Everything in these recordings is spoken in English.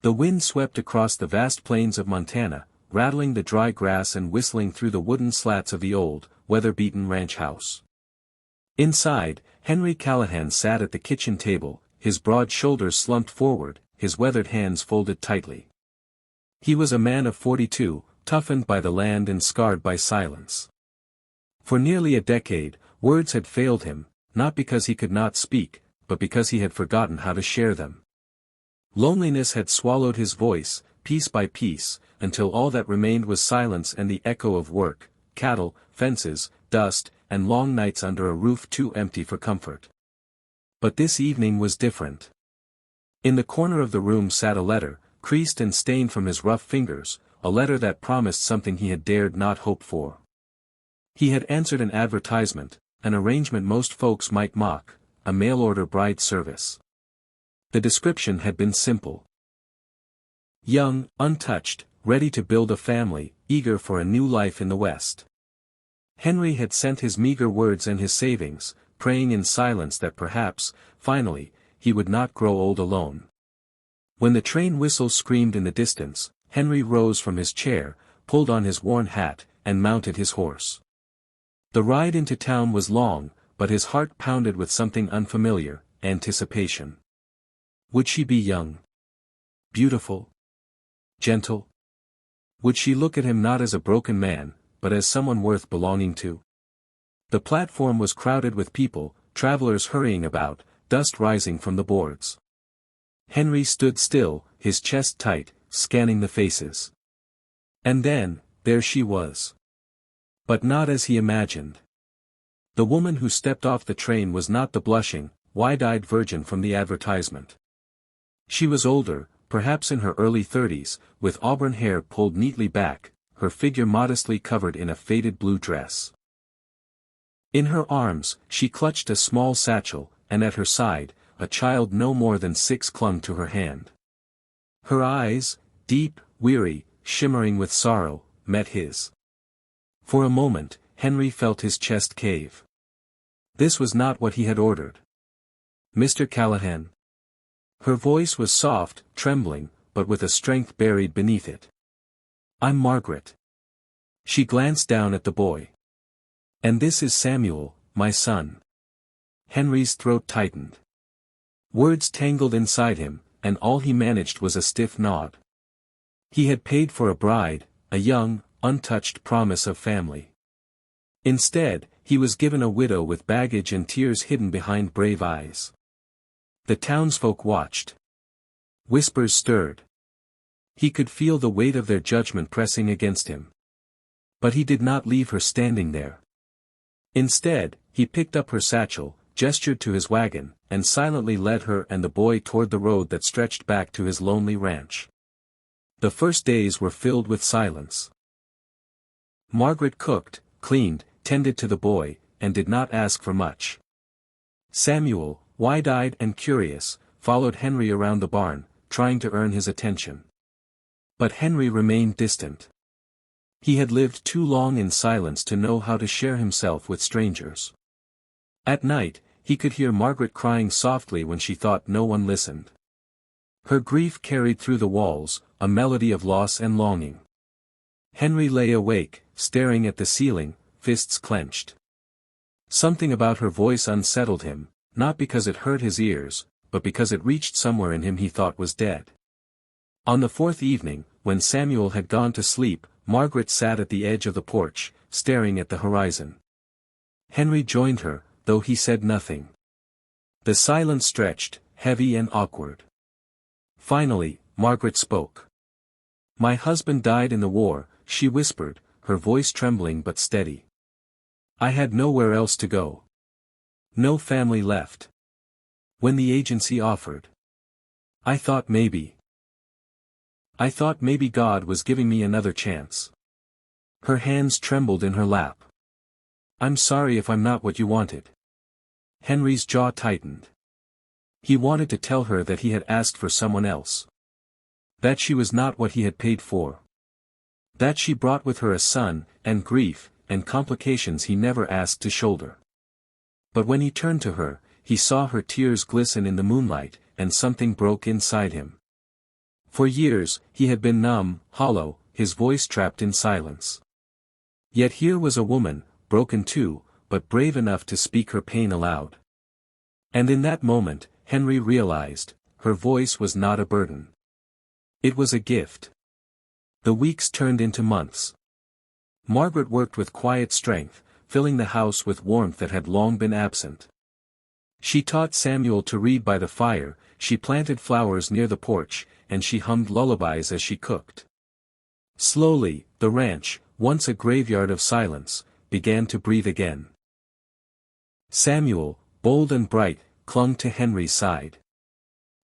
The wind swept across the vast plains of Montana, rattling the dry grass and whistling through the wooden slats of the old, weather-beaten ranch house. Inside, Henry Callahan sat at the kitchen table, his broad shoulders slumped forward, his weathered hands folded tightly. He was a man of 42, toughened by the land and scarred by silence. For nearly a decade, words had failed him, not because he could not speak, but because he had forgotten how to share them. Loneliness had swallowed his voice, piece by piece, until all that remained was silence and the echo of work, cattle, fences, dust, and long nights under a roof too empty for comfort. But this evening was different. In the corner of the room sat a letter, creased and stained from his rough fingers, a letter that promised something he had dared not hope for. He had answered an advertisement, an arrangement most folks might mock, a mail-order bride service. The description had been simple. Young, untouched, ready to build a family, eager for a new life in the West. Henry had sent his meager words and his savings, praying in silence that perhaps, finally, he would not grow old alone. When the train whistle screamed in the distance, Henry rose from his chair, pulled on his worn hat, and mounted his horse. The ride into town was long, but his heart pounded with something unfamiliar, anticipation. Would she be young? Beautiful? Gentle? Would she look at him not as a broken man, but as someone worth belonging to? The platform was crowded with people, travelers hurrying about, dust rising from the boards. Henry stood still, his chest tight, scanning the faces. And then, there she was. But not as he imagined. The woman who stepped off the train was not the blushing, wide-eyed virgin from the advertisement. She was older, perhaps in her early 30s, with auburn hair pulled neatly back, her figure modestly covered in a faded blue dress. In her arms, she clutched a small satchel, and at her side, a child no more than 6 clung to her hand. Her eyes, deep, weary, shimmering with sorrow, met his. For a moment, Henry felt his chest cave. This was not what he had ordered. "Mr. Callahan?" Her voice was soft, trembling, but with a strength buried beneath it. "I'm Margaret." She glanced down at the boy. "And this is Samuel, my son." Henry's throat tightened. Words tangled inside him, and all he managed was a stiff nod. He had paid for a bride, a young, untouched promise of family. Instead, he was given a widow with baggage and tears hidden behind brave eyes. The townsfolk watched. Whispers stirred. He could feel the weight of their judgment pressing against him. But he did not leave her standing there. Instead, he picked up her satchel, gestured to his wagon, and silently led her and the boy toward the road that stretched back to his lonely ranch. The first days were filled with silence. Margaret cooked, cleaned, tended to the boy, and did not ask for much. Samuel, wide-eyed and curious, followed Henry around the barn, trying to earn his attention. But Henry remained distant. He had lived too long in silence to know how to share himself with strangers. At night, he could hear Margaret crying softly when she thought no one listened. Her grief carried through the walls, a melody of loss and longing. Henry lay awake, staring at the ceiling, fists clenched. Something about her voice unsettled him, not because it hurt his ears, but because it reached somewhere in him he thought was dead. On the 4th evening, when Samuel had gone to sleep, Margaret sat at the edge of the porch, staring at the horizon. Henry joined her, though he said nothing. The silence stretched, heavy and awkward. Finally, Margaret spoke. "My husband died in the war," she whispered, her voice trembling but steady. "I had nowhere else to go. No family left. When the agency offered, I thought maybe God was giving me another chance." Her hands trembled in her lap. "I'm sorry if I'm not what you wanted." Henry's jaw tightened. He wanted to tell her that he had asked for someone else. That she was not what he had paid for. That she brought with her a son, and grief, and complications he never asked to shoulder. But when he turned to her, he saw her tears glisten in the moonlight, and something broke inside him. For years, he had been numb, hollow, his voice trapped in silence. Yet here was a woman, broken too, but brave enough to speak her pain aloud. And in that moment, Henry realized, her voice was not a burden. It was a gift. The weeks turned into months. Margaret worked with quiet strength, filling the house with warmth that had long been absent. She taught Samuel to read by the fire, she planted flowers near the porch, and she hummed lullabies as she cooked. Slowly, the ranch, once a graveyard of silence, began to breathe again. Samuel, bold and bright, clung to Henry's side.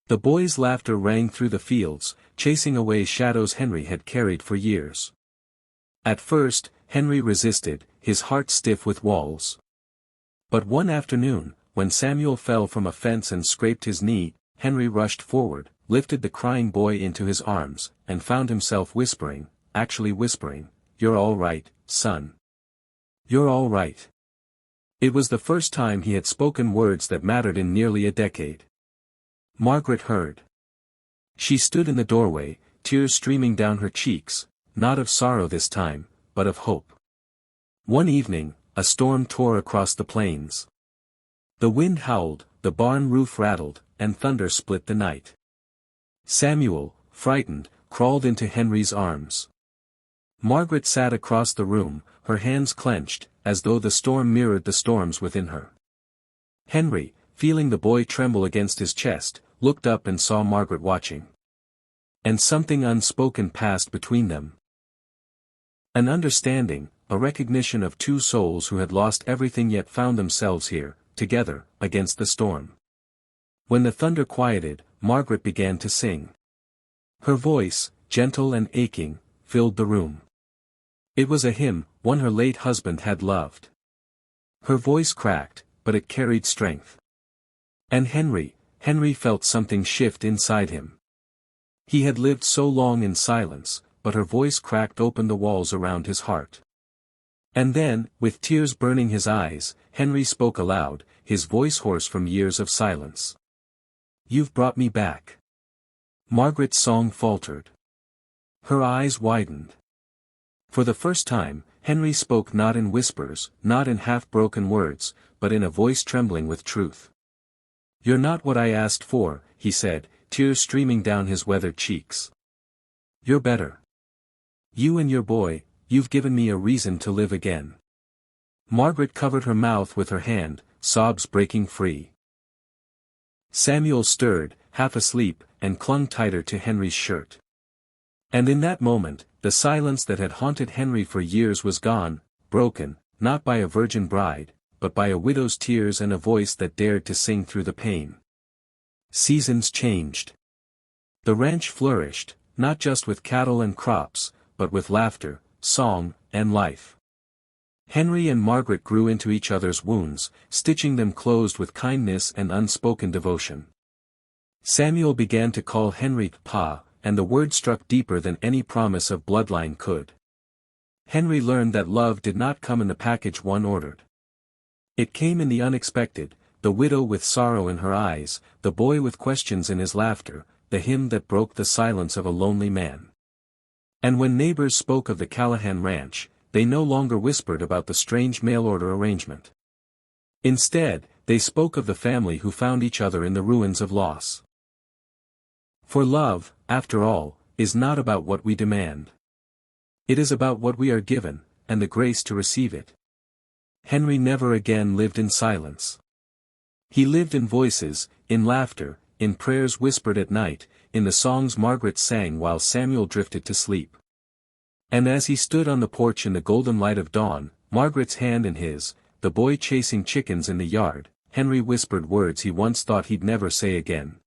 The boy's laughter rang through the fields, chasing away shadows Henry had carried for years. At first, Henry resisted, his heart stiff with walls. But one afternoon, when Samuel fell from a fence and scraped his knee, Henry rushed forward, lifted the crying boy into his arms, and found himself whispering, actually whispering, "You're all right, son. You're all right." It was the first time he had spoken words that mattered in nearly a decade. Margaret heard. She stood in the doorway, tears streaming down her cheeks, not of sorrow this time, but of hope. One evening, a storm tore across the plains. The wind howled, the barn roof rattled, and thunder split the night. Samuel, frightened, crawled into Henry's arms. Margaret sat across the room, her hands clenched, as though the storm mirrored the storms within her. Henry, feeling the boy tremble against his chest, looked up and saw Margaret watching. And something unspoken passed between them. An understanding, a recognition of two souls who had lost everything yet found themselves here, together, against the storm. When the thunder quieted, Margaret began to sing. Her voice, gentle and aching, filled the room. It was a hymn, one her late husband had loved. Her voice cracked, but it carried strength. And Henry felt something shift inside him. He had lived so long in silence, but her voice cracked open the walls around his heart. And then, with tears burning his eyes, Henry spoke aloud, his voice hoarse from years of silence. "You've brought me back." Margaret's song faltered. Her eyes widened. For the first time, Henry spoke not in whispers, not in half-broken words, but in a voice trembling with truth. "You're not what I asked for," he said, tears streaming down his weathered cheeks. "You're better. You and your boy, you've given me a reason to live again." Margaret covered her mouth with her hand, sobs breaking free. Samuel stirred, half asleep, and clung tighter to Henry's shirt. And in that moment, the silence that had haunted Henry for years was gone, broken, not by a virgin bride, but by a widow's tears and a voice that dared to sing through the pain. Seasons changed. The ranch flourished, not just with cattle and crops, but with laughter, song, and life. Henry and Margaret grew into each other's wounds, stitching them closed with kindness and unspoken devotion. Samuel began to call Henry Pa, and the word struck deeper than any promise of bloodline could. Henry learned that love did not come in the package one ordered. It came in the unexpected, the widow with sorrow in her eyes, the boy with questions in his laughter, the hymn that broke the silence of a lonely man. And when neighbors spoke of the Callahan Ranch, they no longer whispered about the strange mail-order arrangement. Instead, they spoke of the family who found each other in the ruins of loss. For love, after all, is not about what we demand. It is about what we are given, and the grace to receive it. Henry never again lived in silence. He lived in voices, in laughter, in prayers whispered at night, in the songs Margaret sang while Samuel drifted to sleep. And as he stood on the porch in the golden light of dawn, Margaret's hand in his, the boy chasing chickens in the yard, Henry whispered words he once thought he'd never say again.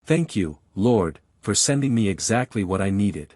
"Thank you, Lord, for sending me exactly what I needed."